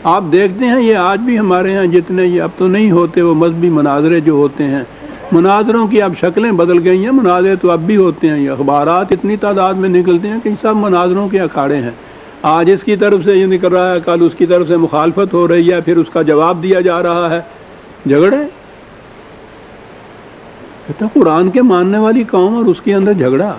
آپ دیکھتے ہیں یہ آج بھی ہمارے ہاں جتنے یہ اب تو نہیں ہوتے وہ مذہبی مناظرے جو ہوتے ہیں، مناظروں کی اب شکلیں بدل گئی ہیں، مناظرے تو اب بھی ہوتے ہیں، یہ اخبارات اتنی تعداد میں نکلتے ہیں کہ سب مناظروں کے اکھاڑے ہیں، آج اس کی طرف سے یہ نکل رہا ہے، کل اس کی طرف سے مخالفت ہو رہی ہے، پھر اس کا جواب دیا جا رہا ہے، جھگڑے۔ تو قرآن کے ماننے والی قوم اور اس کے اندر جھگڑا۔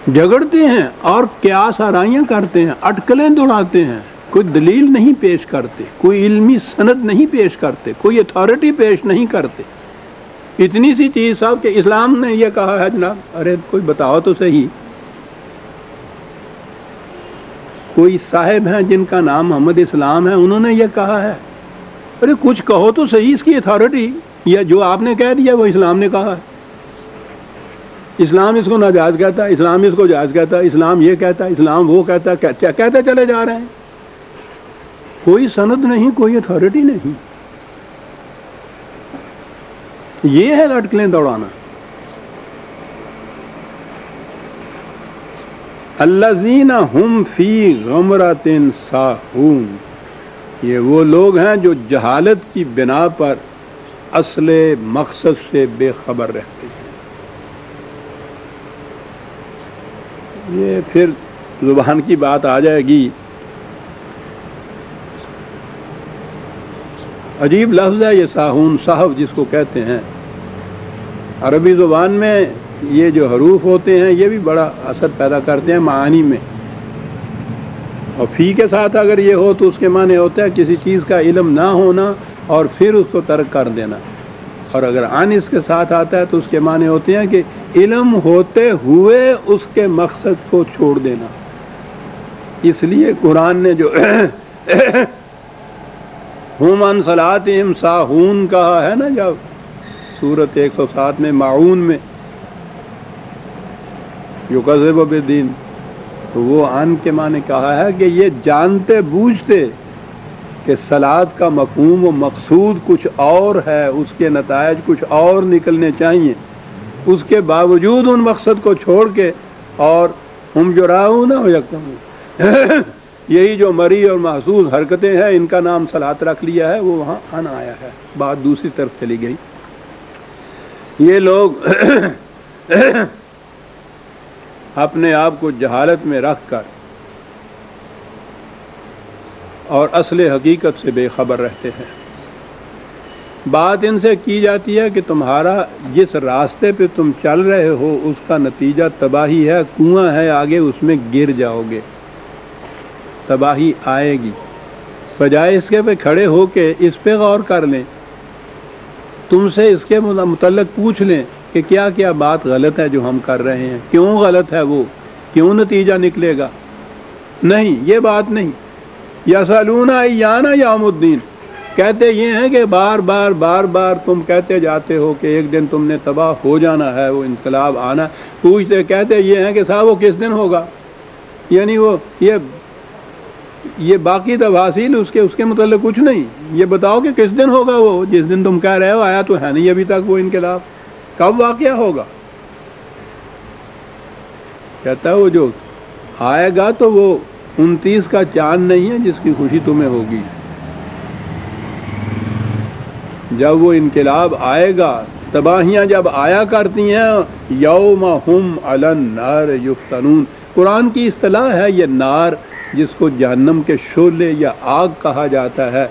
جھگڑتے ہیں اور قیاس آرائیاں کرتے ہیں، اٹکلیں دوڑاتے ہیں، کوئی دلیل نہیں پیش کرتے، کوئی علمی سند نہیں پیش کرتے، کوئی اتھارٹی پیش نہیں کرتے۔ اتنی سی چیز صاحب کہ اسلام نے یہ کہا ہے جناب، ارے کوئی بتاؤ تو صحیح۔ کوئی صاحب ہیں جن کا نام محمد اسلام ہے، انہوں نے یہ کہا ہے، ارے کچھ کہو تو صحیح اس کی اتھارٹی، یا جو آپ نے کہہ دیا وہ اسلام نے کہا ہے۔ اسلام اس کو ناجائز کہتا ہے، اسلام اس کو جائز کہتا ہے، اسلام یہ کہتا ہے، اسلام وہ کہتا ہے، کہتے چلے جا رہے ہیں، کوئی سند نہیں، کوئی اتھارٹی نہیں۔ یہ ہے لٹکلیں دوڑانا۔ الذین ہم فی غمرۃ ساہون، یہ وہ لوگ ہیں جو جہالت کی بنا پر اصل مقصد سے بے خبر رہتے ہیں۔ یہ پھر زبان کی بات آ جائے گی، عجیب لفظ ہے یہ ساہون، صاحب جس کو کہتے ہیں۔ عربی زبان میں یہ جو حروف ہوتے ہیں یہ بھی بڑا اثر پیدا کرتے ہیں معانی میں، اور فی کے ساتھ اگر یہ ہو تو اس کے معنی ہوتا ہے کسی چیز کا علم نہ ہونا اور پھر اس کو ترک کر دینا، اور اگر عن اس کے ساتھ آتا ہے تو اس کے معنی ہوتے ہیں کہ علم ہوتے ہوئے اس کے مقصد کو چھوڑ دینا۔ اس لیے قرآن نے جو ہم عن صلاتہم ساہون کہا ہے نا، جب سورۃ 107 میں معون میں یکذب بالدین، تو وہ عن کے معنی کہا ہے کہ یہ جانتے بوجھتے کہ صلاۃ کا مفہوم و مقصود کچھ اور ہے، اس کے نتائج کچھ اور نکلنے چاہیے، اس کے باوجود ان مقصد کو چھوڑ کے اور ہم جراؤں نہ ہو یکتمون، یہی جو مری اور محسوس حرکتیں ہیں ان کا نام صلاۃ رکھ لیا ہے، وہ وہاں عن آیا ہے، بات دوسری طرف چلی گئی۔ یہ لوگ اپنے آپ کو جہالت میں رکھ کر اور اصل حقیقت سے بے خبر رہتے ہیں۔ بات ان سے کی جاتی ہے کہ تمہارا جس راستے پہ تم چل رہے ہو اس کا نتیجہ تباہی ہے، کنواں ہے آگے، اس میں گر جاؤ گے، تباہی آئے گی۔ بجائے اس کے پہ کھڑے ہو کے اس پہ غور کر لیں، تم سے اس کے متعلق پوچھ لیں کہ کیا کیا بات غلط ہے جو ہم کر رہے ہیں، کیوں غلط ہے وہ، کیوں نتیجہ نکلے گا۔ نہیں، یہ بات نہیں۔ یسألون ایان یوم الدین، کہتے یہ ہیں کہ بار بار بار بار تم کہتے جاتے ہو کہ ایک دن تم نے تباہ ہو جانا ہے، وہ انقلاب آنا، پوچھتے کہتے یہ ہیں کہ صاحب وہ کس دن ہوگا، یعنی وہ یہ باقی تفاصیل اس کے متعلق کچھ نہیں، یہ بتاؤ کہ کس دن ہوگا وہ جس دن تم کہہ رہے ہو، آیا تو ہے نہیں ابھی تک وہ انقلاب، کب واقعہ ہوگا۔ کہتا ہے وہ جو آئے گا تو وہ 29 کا چاند نہیں ہے جس کی خوشی تمہیں ہوگی، جب وہ انقلاب آئے گا، تباہیاں جب آیا کرتی ہیں، یوم ہم علی النار یفتنون، قرآن کی اصطلاح ہے یہ نار، جس کو جہنم کے شعلے یا آگ کہا جاتا ہے۔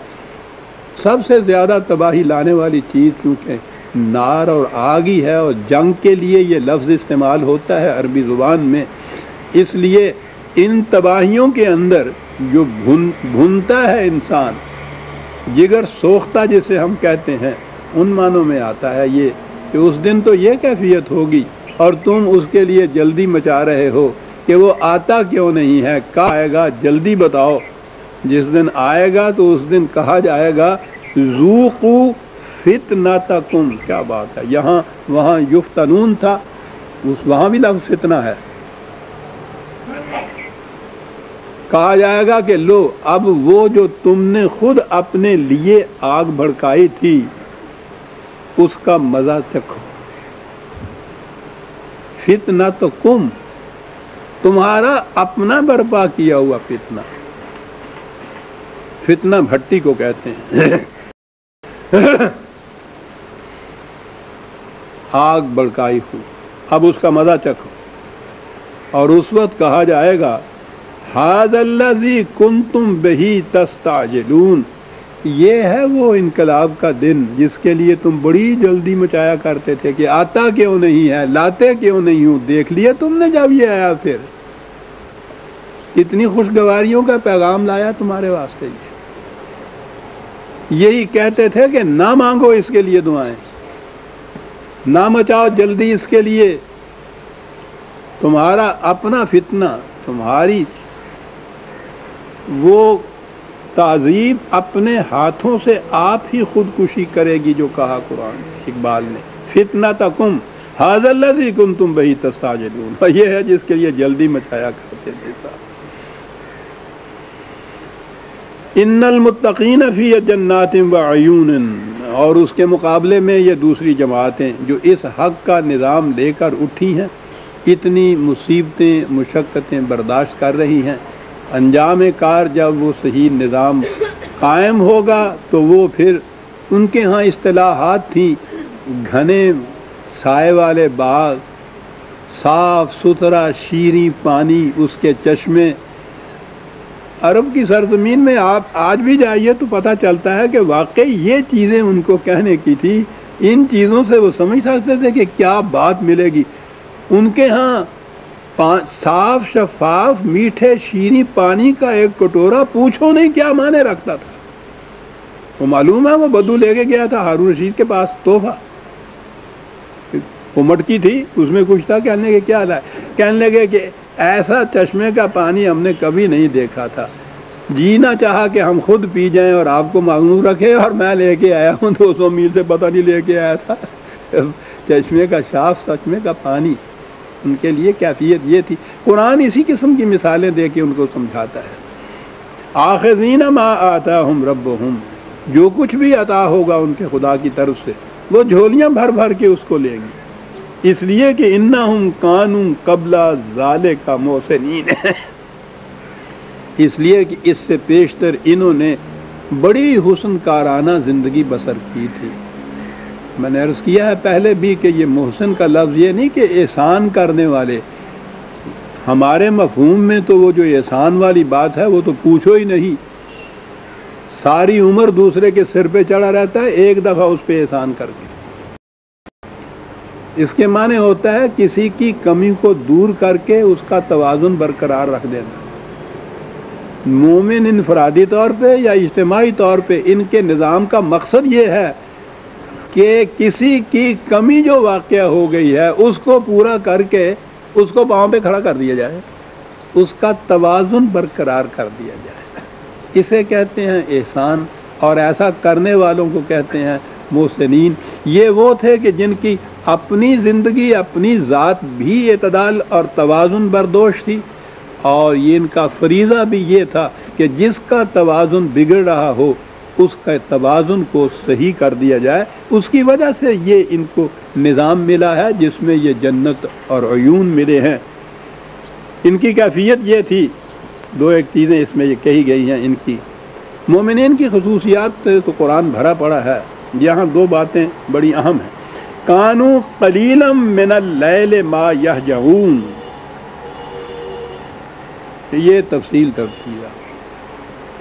سب سے زیادہ تباہی لانے والی چیز کیونکہ نار اور آگ ہی ہے، اور جنگ کے لیے یہ لفظ استعمال ہوتا ہے عربی زبان میں، اس لیے ان تباہیوں کے اندر جو بھنتا ہے انسان، جگر سوختہ جسے ہم کہتے ہیں، ان معنوں میں آتا ہے یہ کہ اس دن تو یہ کیفیت ہوگی اور تم اس کے لیے جلدی مچا رہے ہو کہ وہ آتا کیوں نہیں ہے، کہاں آئے گا جلدی بتاؤ۔ جس دن آئے گا تو اس دن کہا جائے گا ذوقوا فتنتکم، کیا بات ہے، یہاں وہاں یفتنون تھا، وہاں بھی لفظ فتنہ ہے، کہا جائے گا کہ لو اب وہ جو تم نے خود اپنے لیے آگ بھڑکائی تھی، اس کا مزہ چکھو۔ فتنتکم، تمہارا اپنا برپا کیا ہوا فتنہ، فتنہ بھٹی کو کہتے ہیں، آگ بڑکائی ہوئی، اب اس کا مزہ چکھو۔ اور اس وقت کہا جائے گا ھذا الذی کنتم بہ تستعجلون، یہ ہے وہ انقلاب کا دن جس کے لیے تم بڑی جلدی مچایا کرتے تھے کہ آتا کیوں نہیں ہے، لاتے کیوں نہیں ہوں، دیکھ لیا تم نے جب یہ آیا، پھر اتنی خوشگواریوں کا پیغام لایا تمہارے واسطے۔ یہی کہتے تھے کہ نہ مانگو اس کے لیے دعائیں، نہ مچاؤ جلدی اس کے لیے، تمہارا اپنا فتنہ، تمہاری وہ تعذیب اپنے ہاتھوں سے آپ ہی خودکشی کرے گی، جو کہا قرآن اقبال نے، فتنتکم ھذا الذی کنتم بہ تستعجلون، یہ ہے جس کے لیے جلدی مچایا کرتے تھے۔ ان المتقین فی جنات وعیون، اور اس کے مقابلے میں یہ دوسری جماعتیں جو اس حق کا نظام لے کر اٹھی ہیں، اتنی مصیبتیں مشقتیں برداشت کر رہی ہیں، انجام کار جب وہ صحیح نظام قائم ہوگا تو وہ پھر ان کے ہاں اصطلاحات تھیں، گھنے سائے والے باغ، صاف ستھرا شیریں پانی، اس کے چشمے۔ عرب کی سرزمین میں آپ آج بھی جائیے تو پتہ چلتا ہے کہ واقعی یہ چیزیں ان کو کہنے کی تھی، ان چیزوں سے وہ سمجھ سکتے تھے کہ کیا بات ملے گی۔ ان کے ہاں صاف شفاف میٹھے شیریں پانی کا ایک کٹورا پوچھو نہیں کیا معنی رکھتا تھا۔ وہ معلوم ہے وہ بدو لے کے گیا تھا ہارون رشید کے پاس تحفہ، وہ مٹکی تھی اس میں کچھ تھا، کہنے کے کیا لائے، کہنے لگے کہ ایسا چشمے کا پانی ہم نے کبھی نہیں دیکھا تھا، جی نہ چاہا کہ ہم خود پی جائیں اور آپ کو معلوم رکھے، اور میں لے کے آیا ہوں 200 میل سے، پتہ نہیں لے کے آیا تھا چشمے کا صاف چشمے کا پانی۔ ان کے لیے کیفیت یہ تھی۔ قرآن اسی قسم کی مثالیں دے کے ان کو سمجھاتا ہے۔ آخذین ما آتاہم ربہم، جو کچھ بھی عطا ہوگا ان کے خدا کی طرف سے وہ جھولیاں بھر بھر کے اس کو لیں گے، اس لیے کہ انہم کانوا قبل ذالک محسنین، اس لیے کہ اس سے پیشتر انہوں نے بڑی حسن کارانہ زندگی بسر کی تھی۔ میں نے عرض کیا ہے پہلے بھی کہ یہ محسن کا لفظ یہ نہیں کہ احسان کرنے والے، ہمارے مفہوم میں تو وہ جو احسان والی بات ہے وہ تو پوچھو ہی نہیں، ساری عمر دوسرے کے سر پہ چڑھا رہتا ہے، ایک دفعہ اس پہ احسان کر کے۔ اس کے معنی ہوتا ہے کسی کی کمی کو دور کر کے اس کا توازن برقرار رکھ دینا۔ مومن انفرادی طور پہ یا اجتماعی طور پہ ان کے نظام کا مقصد یہ ہے کہ کسی کی کمی جو واقع ہو گئی ہے اس کو پورا کر کے اس کو پاؤں پہ کھڑا کر دیا جائے، اس کا توازن برقرار کر دیا جائے، اسے کہتے ہیں احسان، اور ایسا کرنے والوں کو کہتے ہیں محسنین۔ یہ وہ تھے کہ جن کی اپنی زندگی اپنی ذات بھی اعتدال اور توازن بردوش تھی، اور یہ ان کا فریضہ بھی یہ تھا کہ جس کا توازن بگڑ رہا ہو اس کا توازن کو صحیح کر دیا جائے۔ اس کی وجہ سے یہ ان کو نظام ملا ہے جس میں یہ جنت اور عیون ملے ہیں۔ ان کی کیفیت یہ تھی، دو ایک چیزیں اس میں یہ کہی گئی ہیں ان کی۔ مومنین کی خصوصیات تو قرآن بھرا پڑا ہے، یہاں دو باتیں بڑی اہم ہیں۔ کانوا قلیلا من اللیل ما یہجعون، یہ تفصیل تفصیل ہے،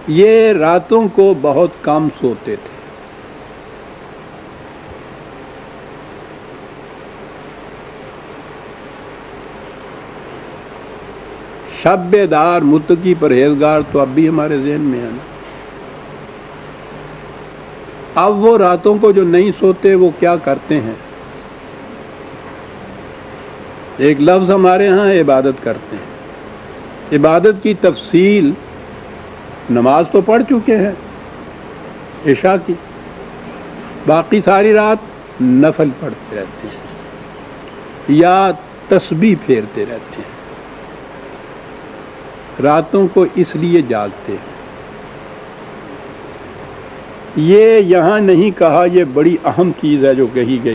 یہ راتوں کو بہت کم سوتے تھے۔ شب بیدار متقی پرہیزگار تو اب بھی ہمارے ذہن میں ہے نا۔ اب وہ راتوں کو جو نہیں سوتے وہ کیا کرتے ہیں؟ ایک لفظ ہمارے ہاں عبادت کرتے ہیں۔ عبادت کی تفصیل، نماز تو پڑھ چکے ہیں عشاء کی، باقی ساری رات نفل پڑھتے رہتے ہیں یا تسبیح پھیرتے رہتے ہیں۔ راتوں کو اس لیے جاگتے ہیں یہ یہاں نہیں کہا، یہ بڑی اہم چیز ہے جو کہی گئی۔